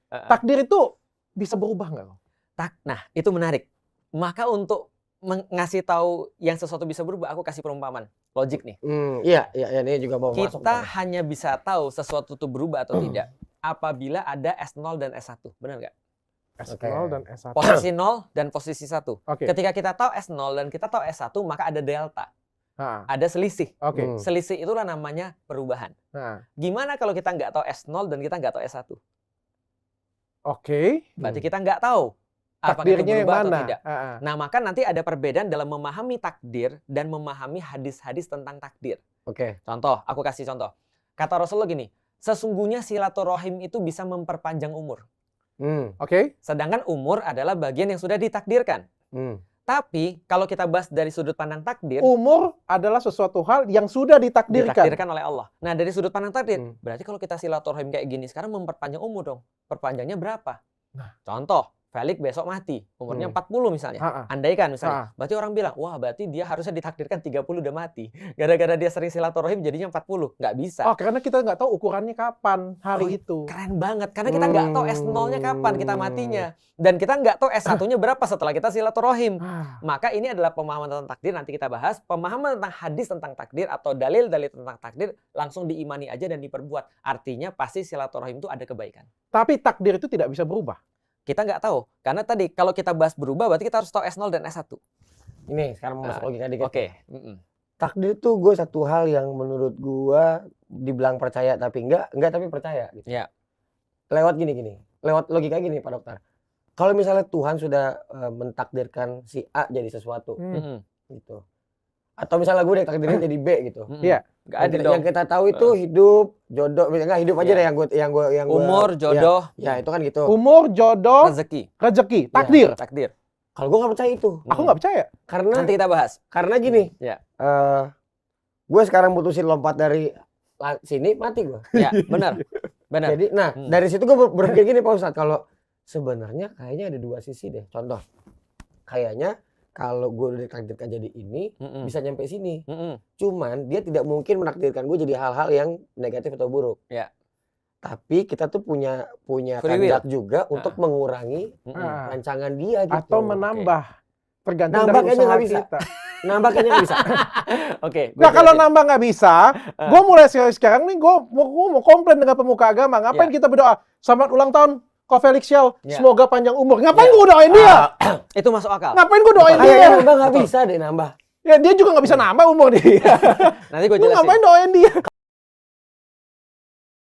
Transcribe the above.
Takdir itu bisa berubah nggak? Nah, itu menarik. Maka untuk ngasih tahu yang sesuatu bisa berubah, aku kasih perumpamaan. Logik nih. Iya, ini juga mau masuk. Kita hanya bisa tahu sesuatu itu berubah atau tidak apabila ada S0 dan S1. Benar nggak? S0 dan S1. Posisi 0 dan posisi 1. Oke. Ketika kita tahu S0 dan kita tahu S1, maka ada delta. Ada selisih. Oke. Selisih itulah namanya perubahan. Gimana kalau kita nggak tahu S0 dan kita nggak tahu S1? Oke. Berarti kita nggak tahu apakah itu Takdirnya yang berubah atau mana? tidak. Nah, maka nanti ada perbedaan dalam memahami takdir dan memahami hadis-hadis tentang takdir. Oke. Contoh, aku kasih contoh. Kata Rasulullah gini, sesungguhnya silaturahim itu bisa memperpanjang umur. Oke. Sedangkan umur adalah bagian yang sudah ditakdirkan. Tapi kalau kita bahas dari sudut pandang takdir, Umur adalah sesuatu hal yang sudah ditakdirkan. oleh Allah. Nah, dari sudut pandang takdir, berarti kalau kita silaturahim kayak gini, sekarang memperpanjang umur dong. Perpanjangnya berapa? Contoh, Felix besok mati, umurnya 40 misalnya. Andaikan misalnya. Berarti orang bilang, wah berarti dia harusnya ditakdirkan 30 udah mati. Gara-gara dia sering silaturahim jadinya 40. Nggak bisa. Oh, karena kita nggak tahu ukurannya kapan hari itu. Keren banget. Karena kita nggak tahu S0-nya kapan kita matinya. Dan kita nggak tahu S1-nya berapa setelah kita silaturahim. Maka ini adalah pemahaman tentang takdir. Nanti kita bahas. Pemahaman tentang hadis tentang takdir atau dalil-dalil tentang takdir langsung diimani aja dan diperbuat. Artinya pasti silaturahim itu ada kebaikan. Tapi takdir itu tidak bisa berubah. Kita nggak tahu. Karena tadi kalau kita bahas berubah berarti kita harus tahu S0 dan S1. Ini sekarang mau masuk logika dikit. Oke. Takdir tuh gue satu hal yang menurut gue dibilang percaya tapi enggak tapi percaya gitu. Ya. Lewat gini. Lewat logika gini Pak Dokter. Kalau misalnya Tuhan sudah mentakdirkan si A jadi sesuatu gitu. Atau misalnya gue takdirnya jadi B gitu. Iya. Yang kita tahu itu hidup, jodoh, misalnya hidup aja deh yang gue umur, jodoh. Ya itu kan gitu. Umur, jodoh, rezeki, takdir. Takdir. Kalau gue nggak percaya itu. Aku nggak percaya. Karena nanti kita bahas. Karena gini. Ya. Gue sekarang putusin lompat dari sini mati gue. Ya, benar. Jadi, dari situ gue berpikir gini Pak Ustadz, kalau sebenarnya kayaknya ada dua sisi deh. Contoh, kayaknya kalau gue udah ditakdirkan jadi ini, bisa nyampe sini. Cuman dia tidak mungkin menakdirkan gue jadi hal-hal yang negatif atau buruk. Ya. Tapi kita tuh punya kehendak juga untuk mengurangi rancangan dia gitu. Atau menambah. Tergantung nambah dari usaha bisa. kita. Nambah kayaknya nggak bisa. Oke. Nah kalau nambah nggak bisa, gue mulai sekarang nih gue mau komplain dengan pemuka agama. Ngapain kita berdoa? Selamat ulang tahun Ko Felix Xiao, semoga panjang umur. Ngapain gue doain dia? Itu masuk akal. Ngapain gue doain dia? Kayaknya nambah nggak bisa deh nambah. Ya dia juga nggak bisa nambah umur dia. Nanti gue jelasin. Ngapain doain dia?